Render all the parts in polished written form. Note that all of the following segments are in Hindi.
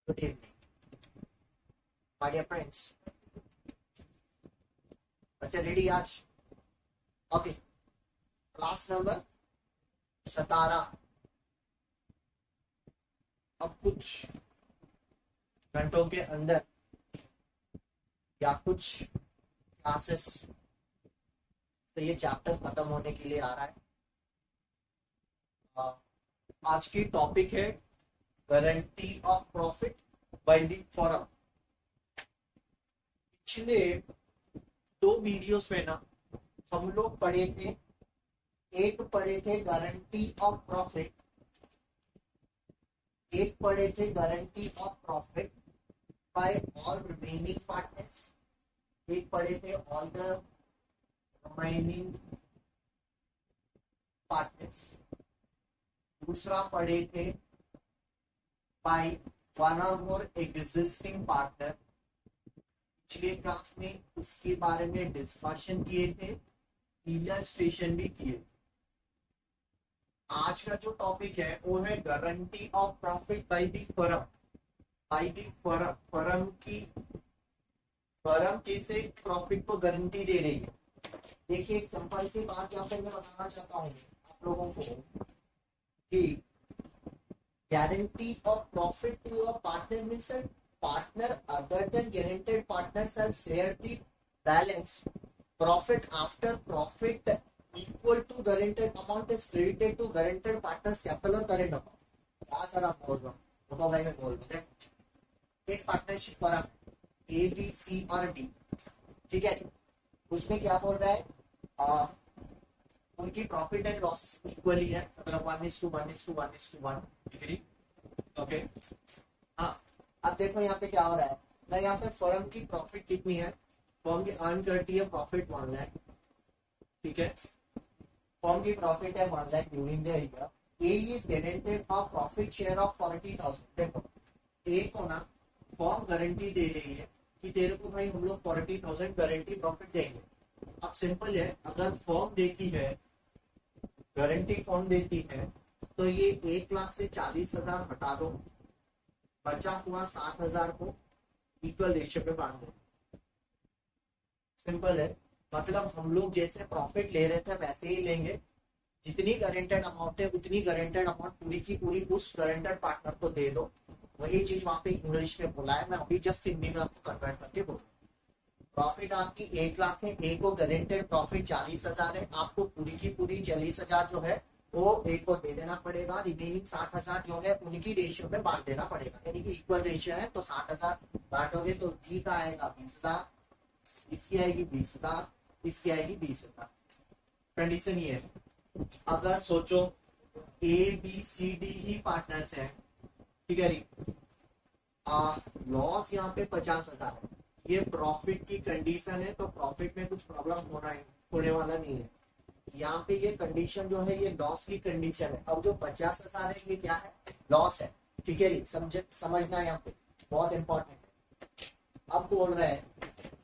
Good evening, my dear friends. अच्छा रेडी आज? Okay, class number 17। अब कुछ घंटों के अंदर या कुछ क्लासेस से ये चैप्टर खत्म होने के लिए आ रहा है। आज की टॉपिक है guarantee of profit by the firm. पिछले 2 वीडियोस में ना हम लोग पढ़े थे, एक पढ़े थे गारंटी ऑफ प्रॉफिट, एक पढ़े थे guarantee of profit by all remaining partners, एक पढ़े थे ऑल द रिमेनिंग पार्टनर्स, दूसरा पढ़े थे बाय वन और मोर एग्जिस्टिंग पार्टनर। पिछले क्लास में इसके बारे में डिस्कशन किए थे, इलस्ट्रेशन भी किए। आज का जो टॉपिक है वो है guarantee of profit by the firm. Bye the firm, firm कैसे प्रॉफिट को गारंटी दे रही है। देखिए, एक सिंपल सी बात यहाँ पे मैं बताना चाहता हूँ आप लोगों को कि guarantee of profit to your partner means that partner other than guaranteed partners have shared the balance. Profit after profit equal to guaranteed amount is credited to guaranteed partners capital और current account। क्या सर आप बोल रहे हो? तो भाई मैं बोल रहा हूँ, एक पार्टनरशिप करा ए बी सी और डी, ठीक है। उसमें क्या बोल रहा है, उनकी प्रॉफिट एंड लॉस इक्वली है, मतलब 1:1:1:1 डिग्री। ओके, हाँ। अब देखो यहाँ पे क्या हो रहा है ना, यहाँ पे फर्म की प्रॉफिट कितनी है, फर्म की अर्न करती है प्रॉफिट 1 लाख, ठीक है। फर्म की प्रॉफिट है 1 lakh during the year. A is guaranteed of profit share of 40,000। देखो, ए को ना फर्म गारंटी दे रही है कि तेरे को भाई हम लोग 40,000 गारंटी प्रॉफिट देंगे। अब सिंपल है, अगर फर्म देती है, गारंटी फर्म देती है, तो ये 1 लाख से 40,000 हटा दो, बचा हुआ 60,000 को इक्वल रेशियो पे बांट दो। सिंपल है, मतलब हम लोग जैसे प्रॉफिट ले रहे थे वैसे ही लेंगे। जितनी गारंटेड अमाउंट है उतनी गारंटेड अमाउंट पूरी की पूरी उस गारंटेड पार्टनर को दे दो। वही चीज वहां पे इंग्लिश में बोला है, मैं अभी जस्ट हिंदी में आपको कन्वर्ट करके बोल। प्रॉफिट आपकी 1 लाख है, ए को गारंटेड प्रॉफिट 40,000 है, आपको पूरी की पूरी 40,000 जो है वो ए को दे देना पड़ेगा। रिमेनिंग 60,000 जो है उनकी रेशियो में बांट देना पड़ेगा, यानी कि इक्वल रेशियो है। तो 60,000 बांटोगे तो बी का आएगा 20,000, इसकी आएगी 20,000, इसकी आएगी 20,000। कंडीशन ये है, अगर सोचो ए बी सी डी ही पार्टनर्स है, ठीक है। लॉस यहाँ पे 50,000 है, ये प्रॉफिट की कंडीशन है, तो प्रॉफिट में कुछ प्रॉब्लम होने वाला नहीं है। यहाँ पे ये कंडीशन जो है ये लॉस की कंडीशन है। अब जो 50,000 है ये क्या है, लॉस है, ठीक है। समझना यहाँ पे बहुत इंपॉर्टेंट है। अब बोल रहे हैं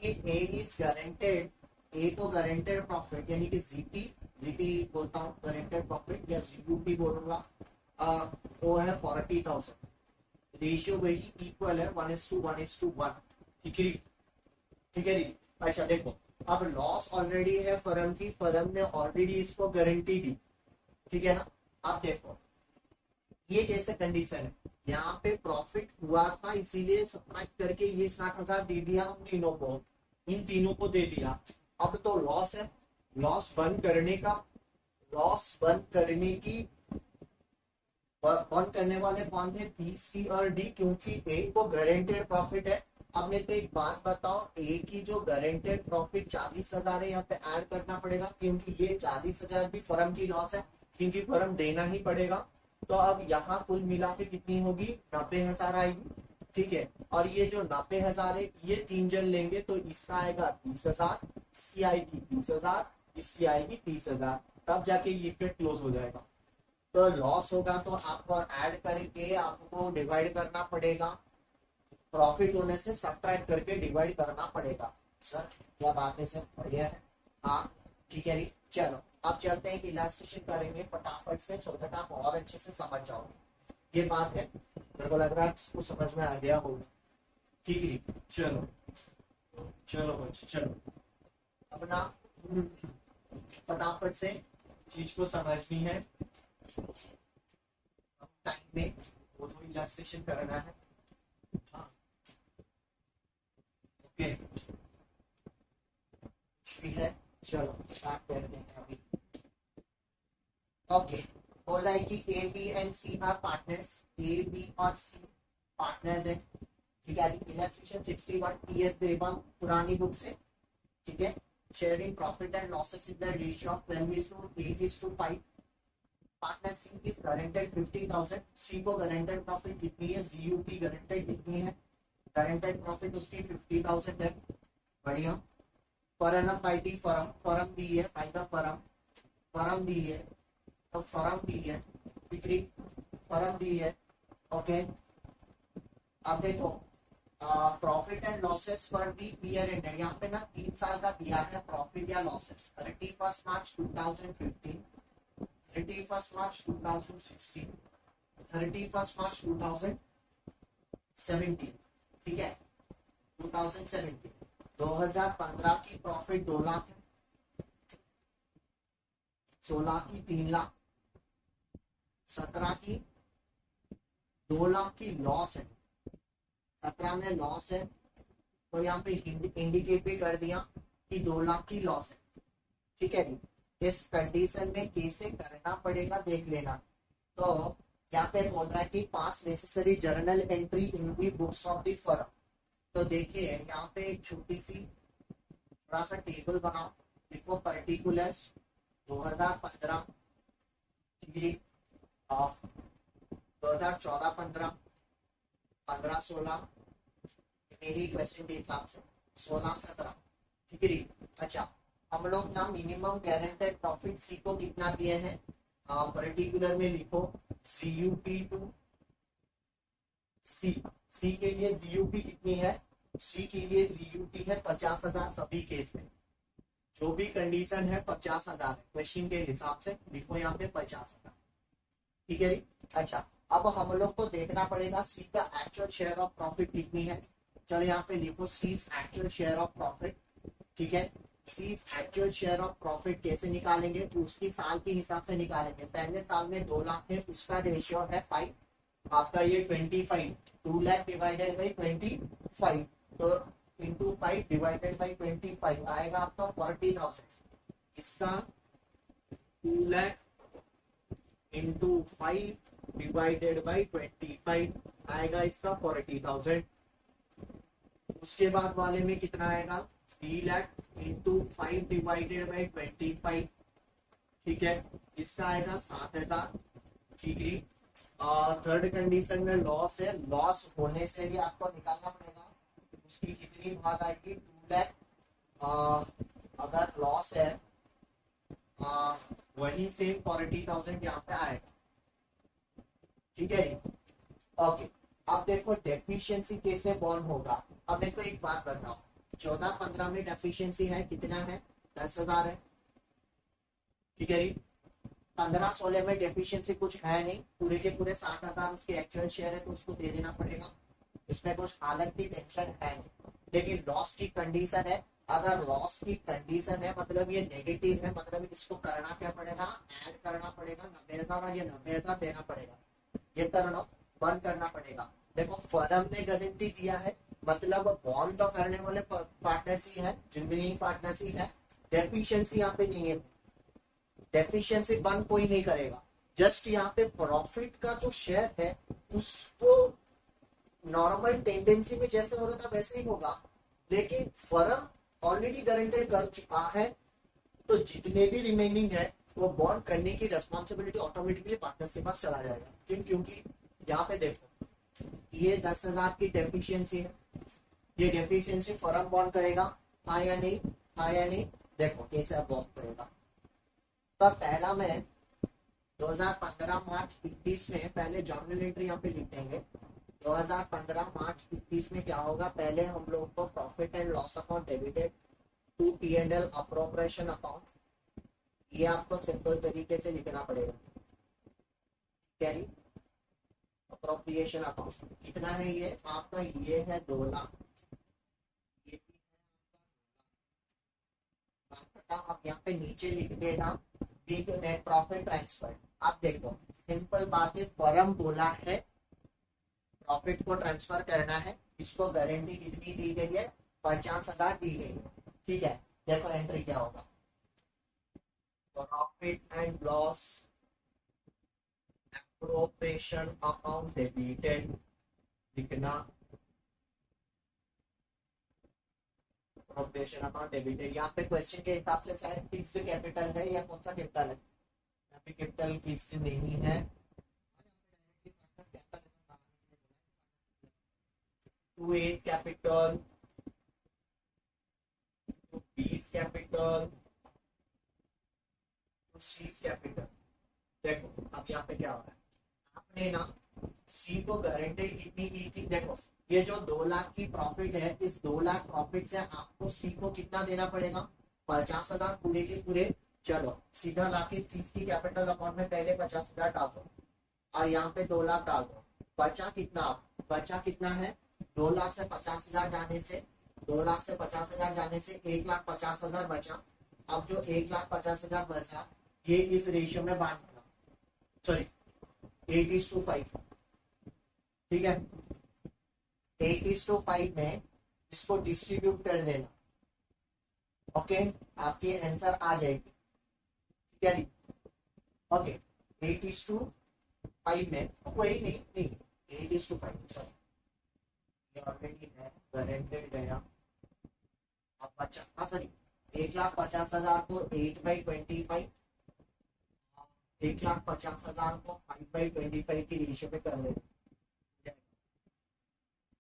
कि ए इज गारंटेड, ए को गारंटेड प्रॉफिट यानी कि जीटी बोलता हूँ, गारंटेड प्रॉफिट या जीयूपी बोलूंगा, वो है 40,000। रेशियो वही इक्वल है 1:1:1, ठीक है। अच्छा देखो, अब लॉस ऑलरेडी है फर्म की, फर्म ने ऑलरेडी इसको गारंटी दी, ठीक है ना। अब देखो ये जैसे कंडीशन है, यहाँ पे प्रॉफिट हुआ था इसीलिए सब्ट्रैक्ट करके ये 60,000 दे दिया हम तीनों को, इन तीनों को दे दिया। अब तो लॉस है, लॉस बंद करने वाले कौन थे, बी सी और डी, क्योंकि ए को गारंटेड प्रॉफिट है। अब मेरे को एक बात बताओ, ए की जो गारंटेड प्रॉफिट 40,000 है, यहाँ पे ऐड करना पड़ेगा, क्योंकि ये 40,000 भी फर्म की लॉस है, क्योंकि फर्म देना ही पड़ेगा। तो अब यहाँ कुल मिला के कितनी होगी, 90,000 आएगी, ठीक है। और ये जो 90,000 है ये 3 जन लेंगे, तो इसका आएगा 30,000, इसकी आएगी 30,000, इसकी आएगी 30,000, तब जाके ये फिर क्लोज हो जाएगा। तो लॉस होगा तो आपको ऐड करके आपको डिवाइड करना पड़ेगा, प्रॉफिट होने से सब्ट्रैक्ट करके डिवाइड करना पड़ेगा। सर क्या बात है सर, बढ़िया है, हाँ ठीक है। चलो अब चलते हैं कि इलास्ट्रेशन करेंगे फटाफट से, छोटा आप और अच्छे से समझ जाओगे। ये बात है मेरे को लग रहा है इसको समझ में आ गया होगा। ठीक है, चलो चलो बच्चे, चलो अपना फटाफट से चीज को समझनी है, टाइम में वो तो इलास्ट्रेशन करना है। हाँ ओके, ठीक है, चलो स्टार्ट कर देते हैं अभी। ओके, बोल रहा है कि A B and C are partners, A B और सी पार्टनर्स है। ठीक है, इलस्ट्रेशन 61 टीएस देवांग पुरानी बुक से। ठीक है, sharing profit and losses in the ratio of 12:8:5। Partner C is guaranteed 50,000। C को गारंटेड प्रॉफिट कितनी है, जीयूपी गारंटेड कितनी है, गारंटेड प्रॉफिट उसकी 50,000 है। बढ़िया। Firm by the firm, firm दी है बाय द फर्म, फर्म दी है तो फर्म दी है, बिक्री फर्म दी है। ओके, अब देखो profit and losses for the year and, यहाँ पे ना 3 साल का दिया है प्रॉफिट या लॉसेस, 31 मार्च 2015, 31 मार्च 2016, 31 मार्च 2017। ठीक है, 2017 2015 की प्रॉफिट 2 लाख है, 16 की 3 लाख, 17 की 2 लाख की लॉस है, 17 में लॉस है तो यहाँ पे इंडिकेट भी कर दिया कि 2 लाख की लॉस है। ठीक है जी, इस कंडीशन में कैसे करना पड़ेगा देख लेना। तो यहाँ पे बोल रहा है कि पास necessary journal entry in the books of the firm. तो देखिए यहाँ पे एक छोटी सी थोड़ा सा टेबल बनाओ, देखो पर्टिकुलर्स 2015, 2014-15, 15-16, मेरी क्वेश्चन के हिसाब से 16-17। ठीक है, अच्छा हम लोग ना मिनिमम गारंटेड प्रॉफिट सी को कितना दिए हैं, पर्टिकुलर में लिखो CUP टू सी। सी के लिए जीयूपी कितनी है, सी के लिए जीयूपी है 50,000 सभी केस में, जो भी कंडीशन है 50,000 क्वेश्चन के हिसाब से लिखो यहाँ पे 50,000। ठीक है, अच्छा अब हम लोग को देखना पड़ेगा सी का एक्चुअल शेयर ऑफ प्रॉफिट कितनी है। चलो यहाँ पे लिखो C's actual share of profit. ठीक है, C's actual share of profit कैसे निकालेंगे, तो उसकी साल के हिसाब से निकालेंगे। पहले साल में 2 लाख है, उसका रेशियो है 5, आपका ये 25, 2 लाख डिवाइडेड बाई 25, तो इंटू 5 डिवाइडेड बाई 25 आएगा आपका 40,000। इसका 2 लाख इंटू 5 डिवाइडेड बाई 25 आएगा इसका 40,000। उसके बाद वाले में कितना आएगा, 3 लाख इंटू 5 डिवाइडेड बाई 25। ठीक है, इसका आएगा 7,000। ठीक है, और थर्ड कंडीशन में लॉस है, लॉस होने से भी आपको निकालना पड़ेगा, उसकी कितनी भाग आएगी, 2 लाख। अगर लॉस है वही सेम 40,000 यहाँ पे आएगा। ठीक है, ओके। अब देखो डेफिशिएंसी कैसे बॉर्न होगा। अब देखो एक बात बताओ, 14-15 में डेफिशिएंसी है कितना है, 10,000 है। ठीक है, 15-16 में डेफिशिएंसी कुछ है नहीं, पूरे के पूरे 60,000 उसके एक्चुअल शेयर है तो उसको दे देना पड़ेगा, इसमें कुछ हालत की टेंशन है नहीं। लेकिन लॉस की कंडीशन है, अगर लॉस की कंडीशन है मतलब ये नेगेटिव है, मतलब इसको करना क्या पड़ेगा, ऐड करना पड़ेगा 90,000 और ये 90,000 देना पड़ेगा, ये करना बंद करना पड़ेगा। देखो फर्म ने गारंटी दिया है, मतलब बॉन्ड तो करने वाले पार्टनर्स ही है, जिनमें पार्टनर्स ही है, डेफिशिएंसी यहाँ पे नहीं है, डेफिशिएंसी बंद कोई नहीं करेगा। जस्ट यहाँ पे प्रॉफिट का जो शेयर है उसको नॉर्मल टेंडेंसी में जैसे हो रहा था वैसे ही होगा, लेकिन फर्म ऑलरेडी गारंटेड कर चुका है तो जितने भी रिमेनिंग है वो बॉन्ड करने की रेस्पॉन्सिबिलिटी ऑटोमेटिकली पार्टनर्स के पास चला जाएगा। क्यों, क्योंकि यहाँ पे देखो ये 10,000 की डेफिशिएंसी है, ये डेफिशिएंसी फर्म बॉन्ड करेगा, हाँ या नहीं, हाँ या नहीं, देखो कैसे बॉन्ड करेगा। तो पहला में 2015 मार्च 21 में पहले जर्नल एंट्री यहाँ पे लिख देंगे। 2015 मार्च 21 में क्या होगा, पहले हम लोग को profit and loss account debited to P&L appropriation account, ये आपको सिंपल तरीके से लिखना पड़ेगा। कैरी अप्रोप्रिएशन अकाउंट कितना है ये आपका, ये है 2 लाख, ये भी है आपका। आप यहाँ पे नीचे लिख देना बिग नेट प्रॉफिट ट्रांसफर। आप देखो सिंपल बात है, फर्म बोला है प्रॉफिट को ट्रांसफर करना है, इसको गारंटी कितनी दी गई है, 50,000 दी गई है, ठीक है। देखो एंट्री क्या होगा, profit and loss appropriation account debited लिखना, appropriation अकाउंट डेबिटेड। यहाँ पे क्वेश्चन के हिसाब से शायद फिक्स्ड कैपिटल है या कौन सा कैपिटल है, यहाँ पे कैपिटल फिक्स्ड नहीं है। 2A capital, 2B capital, 2C capital. देखो अब यहाँ पे क्या हो रहा है, आपने ना सी को गारंटी कितनी की थी, देखो ये जो 2 लाख की प्रॉफिट है, इस 2 लाख प्रॉफिट से आपको सी को कितना देना पड़ेगा, 50,000 पूरे के पूरे। चलो सीधा लाके की कैपिटल अकाउंट में पहले 50,000 डाल दो और यहाँ पे 2 लाख डाल दो। बचा कितना, बचा कितना है, 2 लाख से 50,000 जाने से, 2 लाख से 50,000 जाने से 1,50,000 बचा। अब जो 1,50,000 बचा ये इस रेशियो में बांटना, सॉरी 8:5, ठीक है। 8:5 में इसको डिस्ट्रीब्यूट कर देना, ओके आपकी आंसर आ जाएगी, ठीक है। ओके 8:5 में वही नहीं 8:5, सॉरी ये ऑलरेडी है गारंटेड गया। अब बचा, हाँ सॉरी 1,50,000 को 8/25, 1,50,000 को 5/25 की रेशियो पे कर लेते,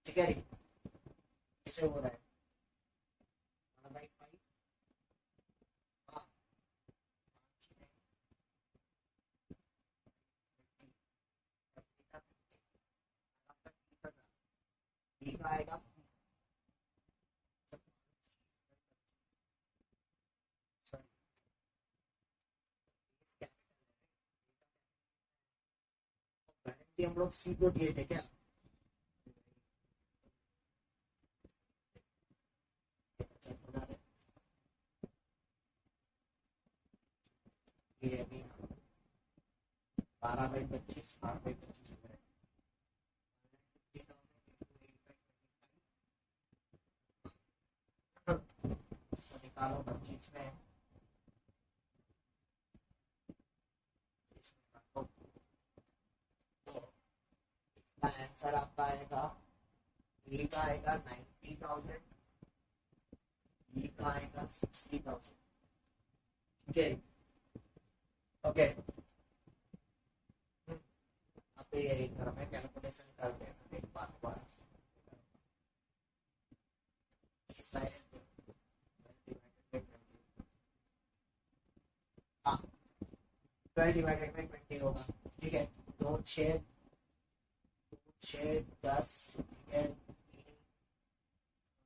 ठीक है। कैसे हो रहा है 1/5, हाँ ठीक आएगा। गारंटी हम लोग सी को दिए थे क्या, ये अभी 12/25, 8/25 निकालो 25 में, आंसर आपका आएगा, ए का आएगा 90,000, बी का आएगा 60,000, ठीक है। ओके अब ये घर में कैलकुलेशन कर देना एक बार दोबारा से, शायद 12/20 होगा, ठीक है। 2 6 10, ठीक है,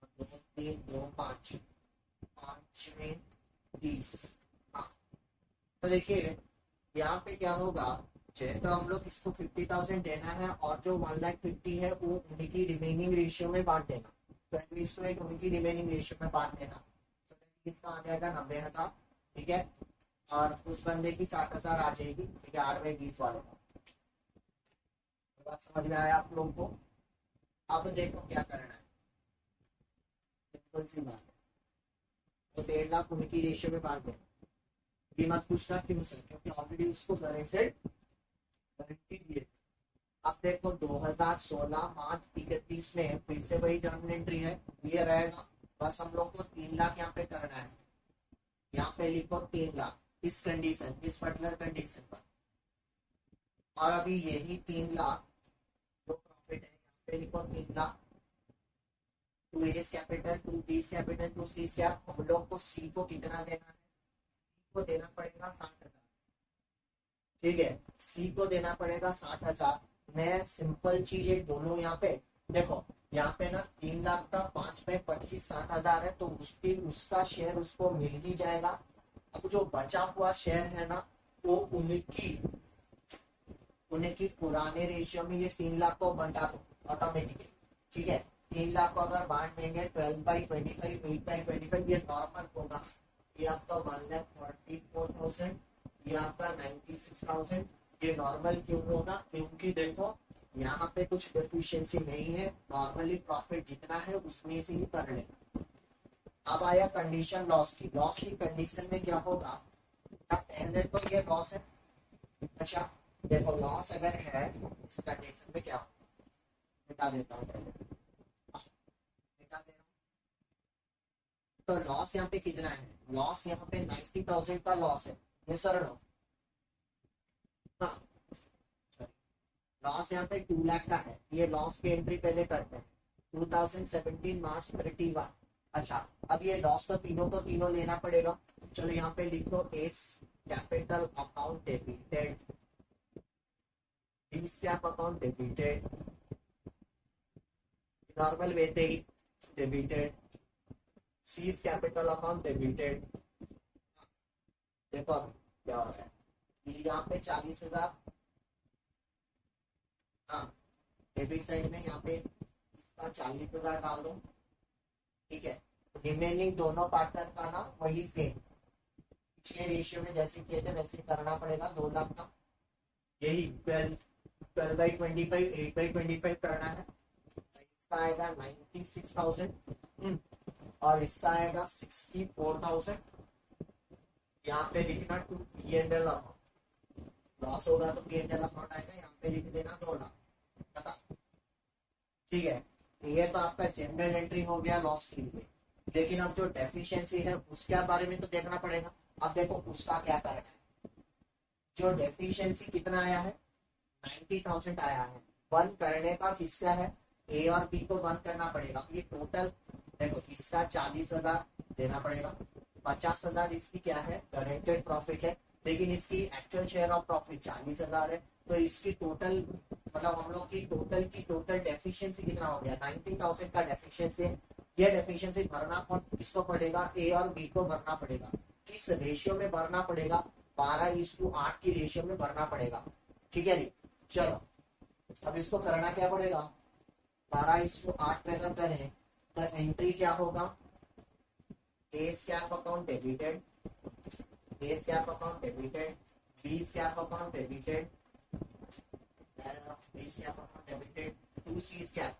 2 3 2 5, 5 में 30। हाँ तो देखिए यहाँ पे क्या होगा, तो हम लोग इसको 50,000 देना है और जो 1,50,000 है वो उनकी रिमेनिंग रेशियो में बांट देना, तो उनकी रिमेनिंग रेशियो में बांट देना, तो इसका आ जाएगा 90,000, ठीक है। और उस बंदे की 60,000 आ जाएगी, ठीक है 8/20 वाले का। बात समझ में आया आप लोगों को। अब देखो क्या करना है, सिंपल सी बात है, तो 1.5 लाख उनकी रेशियो में बांट देना। ये मत पूछना क्यों सर, क्योंकि ऑलरेडी उसको गारंटी दिए। अब देखो 2016 मार्च 31 में फिर से वही जर्नल एंट्री है, ये रहेगा। बस हम लोग को 3 लाख यहाँ पे करना है, यहाँ पे लिखो 3 लाख इस कंडीशन, इस पर्टिकुलर कंडीशन पर। और अभी यही 3 लाख जो प्रॉफिट है यहाँ पे लिखो 3 lakh, 2A capital, 2B capital, 2C cap. हम लोग को सी को कितना देना है, सी को देना पड़ेगा 60,000, ठीक है। सी को देना पड़ेगा 60,000। मैं सिंपल चीज एक बोलूं यहाँ पे, देखो यहाँ पे ना 3 लाख का 5/25 60,000 है, तो उसका शेयर उसको मिल ही जाएगा। अब जो बचा हुआ शेयर है ना वो उन्हें कि पुराने रेशियो में ये 3 लाख को बढ़ा दो ऑटोमेटिकली, ठीक है। 3 लाख को अगर बांट देंगे 12/25, 8/25, ये नॉर्मल होगा। ये आपका 1,44,000, ये आपका 96,000। ये नॉर्मल क्यों होगा? क्योंकि देखो यहाँ पे कुछ डेफिशिएंसी नहीं है, नॉर्मली प्रॉफिट जितना है उसमें से ही कर लेना। अब आया कंडीशन लॉस की। लॉस की कंडीशन में क्या होगा? अब पहले तो ये लॉस है। अच्छा देखो लॉस अगर है इस कंडीशन में क्या होगा, बता देता हूँ पहले, बता दे रहा हूँ। तो लॉस यहाँ पे कितना है? लॉस यहाँ पे 90,000 का लॉस है, ये सरल हो। हाँ लॉस यहाँ पे 2 लाख का है। ये लॉस की एंट्री पहले करते हैं 2017 मार्च 31। अच्छा अब ये लॉस तो तीनों लेना पड़ेगा। चलो यहाँ पे लिख दो A's capital account debited, B scrap account debited, normal वैसे ही debited, C capital account debited. देखो क्या हो रहा है, यहाँ पे 40,000, हाँ डेबिट साइड में यहाँ पे इसका 40,000 डाल दो, ठीक है। रिमेनिंग दोनों पार्टनर का ना वही सेम पिछले रेशियो में जैसे किए थे वैसे करना पड़ेगा। 2 लाख का यही 12/25, 8/25 करना है। इसका आएगा 96,000 और इसका आएगा 64,000। यहाँ पे लिखना टू P&L अकाउंट, लॉस होगा तो P&L अकाउंट आएगा, यहाँ पे लिख देना 2 लाख, ठीक है। ये तो आपका जनरल एंट्री हो गया लॉस के लिए। लेकिन अब जो डेफिशिएंसी है उसके बारे में तो देखना पड़ेगा। अब देखो उसका क्या करना है। जो डेफिशिएंसी कितना आया है? 90,000 आया है। बंद करने का किसका है? ए और बी को बंद करना पड़ेगा। ये टोटल देखो इसका 40,000 देना पड़ेगा, 50,000 इसकी क्या है? गारंटेड प्रॉफिट है, लेकिन इसकी एक्चुअल शेयर ऑफ प्रॉफिट 40,000 है। तो इसकी टोटल मतलब हम लोग की टोटल डेफिशिएंसी कितना हो गया? 90,000 का डेफिशिएंसी है। ये डेफिशिएंसी भरना कौन किसको पड़ेगा? ए और बी को भरना पड़ेगा। किस रेशियो में भरना पड़ेगा? 12:8 की रेशियो में भरना पड़ेगा, ठीक है जी। चलो अब इसको करना क्या पड़ेगा? 12:8 में अगर करें तो एंट्री क्या होगा? A scrap account debited, A scrap account debited, B scrap account debited, B scrap account debited to C scrap,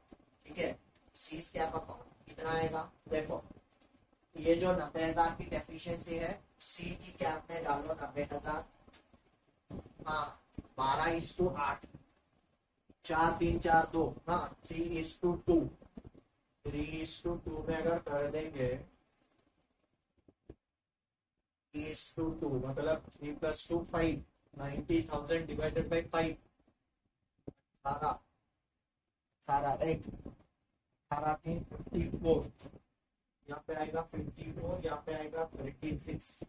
ठीक है। सी स्क्रैप अकाउंट कितना आएगा? देखो ये जो 90,000 की डेफिशिएंसी है सी की कैप में डालो 90,000, हाँ 12:8, 4 3 4 2, हाँ 3:2, 3:2 में अगर कर देंगे 3:2 मतलब 3 + 2 5, 90,000 डिवाइडेड बाई 5, 18 राइट, 18 3 54, यहाँ पे आएगा 54, यहाँ पे आएगा 36।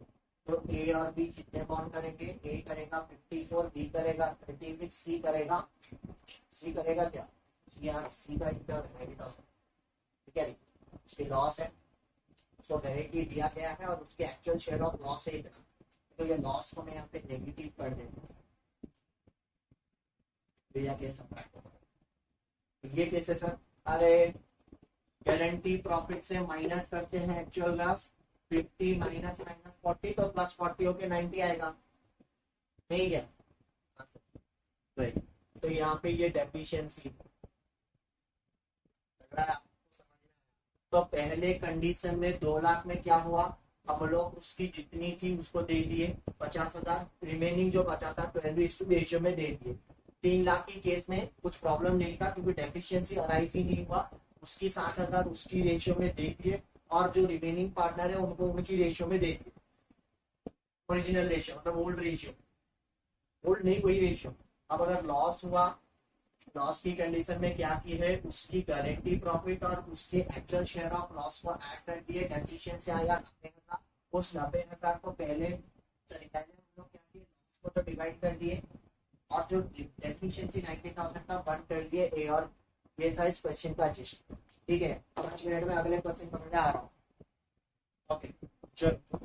तो ए और बी कितने बॉन्ड करेंगे? ए करेगा 54, बी करेगा 36, सी करेगा क्या? सी का कितना है? 90,000, ठीक है। उसकी लॉस है, उसको गारंटी दिया गया है और उसके एक्चुअल शेयर ऑफ लॉस है इतना। तो ये लॉस को मैं यहाँ पे नेगेटिव कर देता हूँ। ये कैसे सर? अरे गारंटी प्रॉफिट से माइनस करते हैं एक्चुअल लॉस, 50 माइनस 40 तो प्लस 40 होके 90 आएगा, नहीं क्या? तो यहाँ पे ये डेफिशिएंसी तो पहले कंडीशन में 2 लाख में क्या हुआ? हम लोग उसकी जितनी थी उसको दे दिए 50,000, रिमेनिंग जो बचा था 12:2 रेशियो में दे दिए। 3 लाख की केस में कुछ प्रॉब्लम नहीं था क्योंकि डेफिशिएंसी अराइज ही नहीं हुआ। उसकी 60,000 उसकी रेशियो में दे दिए और जो रिमेनिंग पार्टनर है उनको उनकी रेशियो में दे दिए, ओरिजिनल रेशियो मतलब ओल्ड रेशियो, ओल्ड नहीं वही रेशियो। अब अगर लॉस हुआ, लॉस की कंडीशन में क्या की है? उसकी गारंटी प्रॉफिट और उसके एक्चुअल शेयर ऑफ लॉस को ऐड कर दिए। डेफिशिएंसी आया 90,000, उस 90,000 को पहले हम लोग क्या किए? लॉस को तो डिवाइड कर दिए और जो डेफिशिएंसी 90,000 का बंद कर दिए ए और। ये था इस क्वेश्चन का जिस्ट, ठीक है। 5 मिनट में अगले क्वेश्चन पकड़ने आ रहा हूँ, ओके चलो।